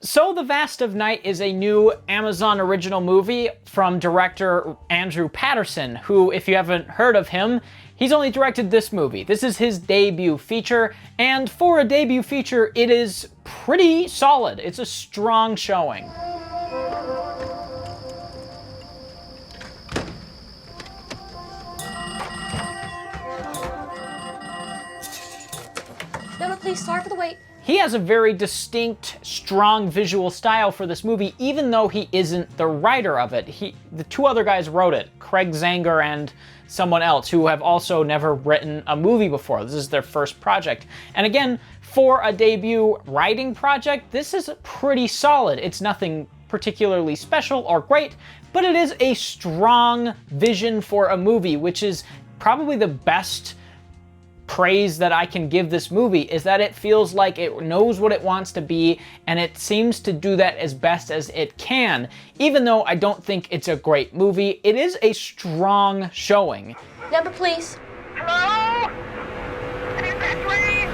So The Vast of Night is a new Amazon original movie from director Andrew Patterson, who, if you haven't heard of him, he's only directed this movie. This is his debut feature, and for a debut feature, it is pretty solid. It's a strong showing. No, please, sorry for the wait. He has a very distinct, strong visual style for this movie, even though he isn't the writer of it. The two other guys wrote it, Craig Zanger and someone else, who have also never written a movie before. This is their first project. And again, for a debut writing project, this is pretty solid. It's nothing particularly special or great, but it is a strong vision for a movie, which is probably the best praise that I can give this movie, is that it feels like it knows what it wants to be, and it seems to do that as best as it can. Even though I don't think it's a great movie, it is a strong showing. Number, please. Hello? Is this way?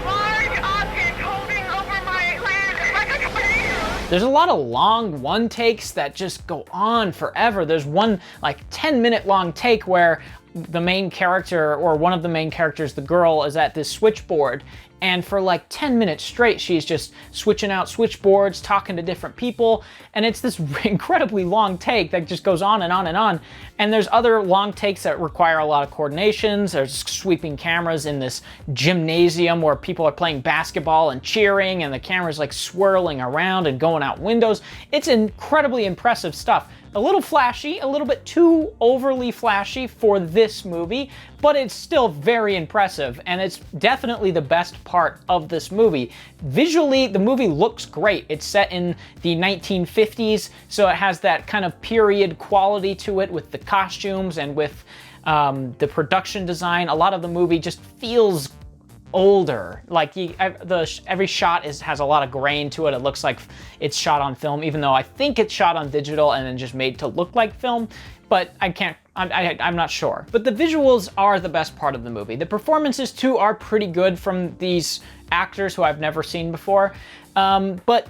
Large object holding over my land like a tornado. There's a lot of long one takes that just go on forever. There's one like 10-minute long take where the main character, or one of the main characters, the girl, is at this switchboard, and for like 10 minutes straight she's just switching out switchboards, talking to different people, and it's this incredibly long take that just goes on and on and on. And there's other long takes that require a lot of coordinations. There's sweeping cameras in this gymnasium where people are playing basketball and cheering, and the camera's like swirling around and going out windows. It's incredibly impressive stuff. A little flashy, a little bit too overly flashy for this movie, but it's still very impressive, and it's definitely the best part of this movie. Visually, the movie looks great. It's set in the 1950s, so it has that kind of period quality to it with the costumes and with the production design. A lot of the movie just feels older. Like every shot has a lot of grain to it. It looks like it's shot on film, even though I think it's shot on digital and then just made to look like film. But I'm not sure. But the visuals are the best part of the movie. The performances too are pretty good from these actors who I've never seen before. But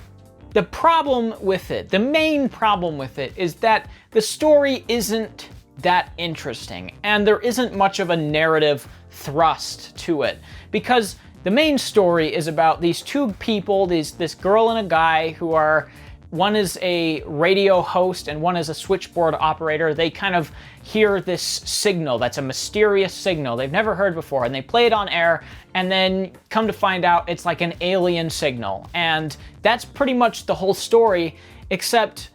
the problem with it, the main problem with it, is that the story isn't that interesting, and there isn't much of a narrative thrust to it, because the main story is about these two people, this girl and a guy, who are, one is a radio host and one is a switchboard operator. They kind of hear this signal that's a mysterious signal they've never heard before, and they play it on air, and then come to find out it's like an alien signal. And that's pretty much the whole story, except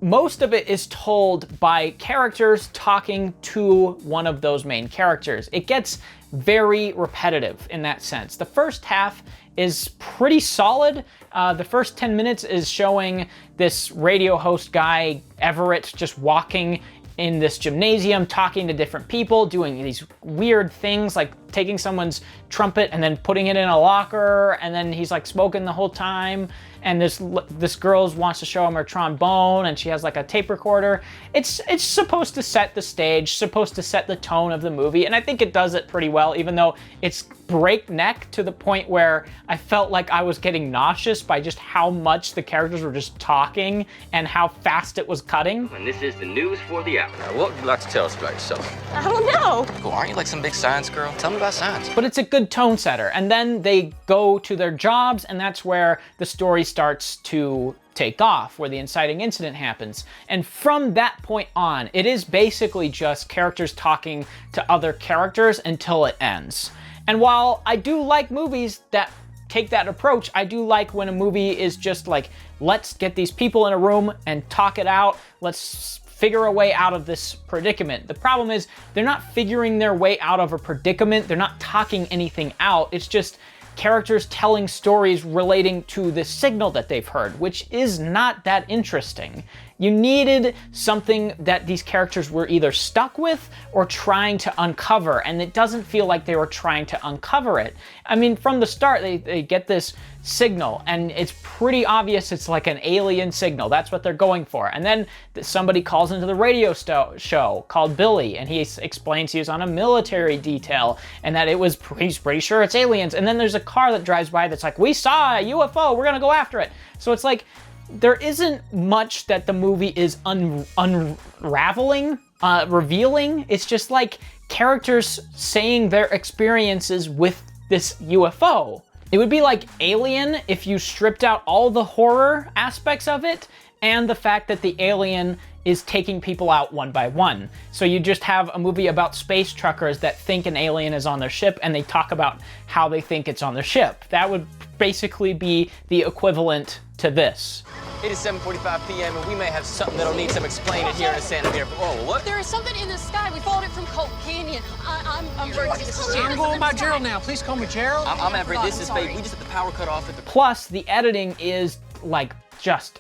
most of it is told by characters talking to one of those main characters. It gets very repetitive in that sense. The first half is pretty solid. The first 10 minutes is showing this radio host guy, Everett, just walking in this gymnasium, talking to different people, doing these weird things like taking someone's trumpet and then putting it in a locker, and then he's like smoking the whole time. And this girl wants to show him her trombone, and she has like a tape recorder. It's supposed to set the stage, supposed to set the tone of the movie, and I think it does it pretty well, even though it's breakneck to the point where I felt like I was getting nauseous by just how much the characters were just talking and how fast it was cutting. And this is the news for the hour. Now, what would you like to tell us about yourself? I don't know. Cool, aren't you like some big science girl? Tell me about science. But it's a good tone setter, and then they go to their jobs, and that's where the story starts to take off, where the inciting incident happens. And from that point on, it is basically just characters talking to other characters until it ends. And while I do like movies that take that approach, I do like when a movie is just like, let's get these people in a room and talk it out, let's figure a way out of this predicament. The problem is they're not figuring their way out of a predicament, they're not talking anything out, it's just characters telling stories relating to the signal that they've heard, which is not that interesting. You needed something that these characters were either stuck with or trying to uncover, and it doesn't feel like they were trying to uncover it. I mean, from the start, they get this signal, and it's pretty obvious it's like an alien signal. That's what they're going for. And then somebody calls into the radio show called Billy, and he explains he was on a military detail and that he's pretty sure it's aliens. And then there's a car that drives by that's like, we saw a UFO, we're gonna go after it. So it's like, there isn't much that the movie is unraveling, revealing. It's just like characters saying their experiences with this UFO. It would be like Alien if you stripped out all the horror aspects of it and the fact that the alien is taking people out one by one. So you just have a movie about space truckers that think an alien is on their ship and they talk about how they think it's on their ship. That would basically be the equivalent to this. It is 7:45 p.m. and we may have something that'll need some explaining here in Santa Fe. Oh, what? There is something in the sky. We followed it from Colt Canyon. I'm Bertie. I'm going by Gerald now. Please call me Gerald. I'm Everett. This is fake. We just had the power cut off at the... Plus, the editing is like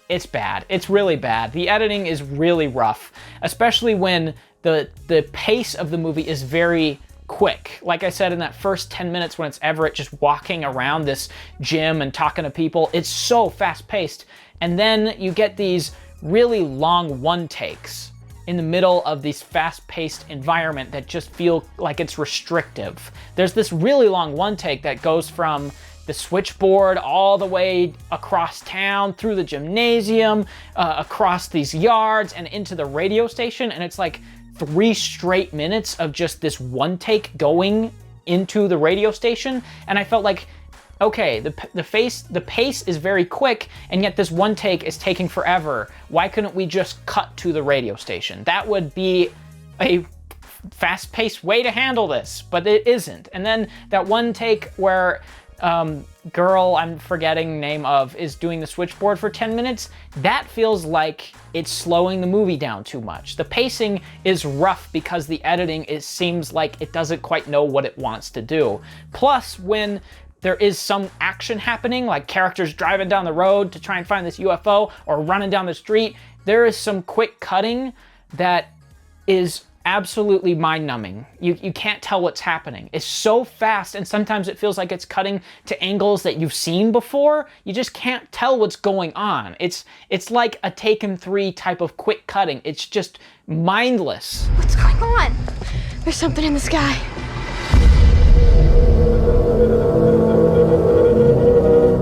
it's bad. It's really bad. The editing is really rough, especially when the pace of the movie is very quick. Like I said, in that first 10 minutes when it's Everett just walking around this gym and talking to people, it's so fast paced. And then you get these really long one takes in the middle of this fast-paced environment that just feel like it's restrictive. There's this really long one take that goes from the switchboard all the way across town, through the gymnasium, across these yards, and into the radio station, and it's like 3 straight minutes of just this one take going into the radio station, and I felt like, okay, the pace is very quick, and yet this one take is taking forever. Why couldn't we just cut to the radio station? That would be a fast-paced way to handle this, but it isn't. And then that one take where girl I'm forgetting name of is doing the switchboard for 10 minutes, that feels like it's slowing the movie down too much. The pacing is rough because the editing, it seems like it doesn't quite know what it wants to do. Plus, when there is some action happening, like characters driving down the road to try and find this UFO or running down the street, there is some quick cutting that is absolutely mind-numbing. You can't tell what's happening. It's so fast, and sometimes it feels like it's cutting to angles that you've seen before. You just can't tell what's going on. It's like a Taken 3 type of quick cutting. It's just mindless. What's going on? There's something in the sky.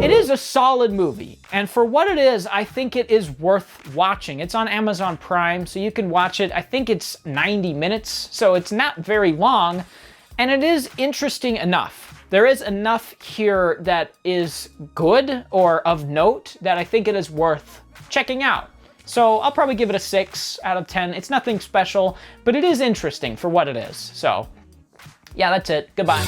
It is a solid movie, and for what it is, I think it is worth watching. It's on Amazon Prime, so you can watch it. I think it's 90 minutes, so it's not very long, and it is interesting enough. There is enough here that is good or of note that I think it is worth checking out. So I'll probably give it a 6 out of 10. It's nothing special, but it is interesting for what it is. So yeah, that's it. Goodbye.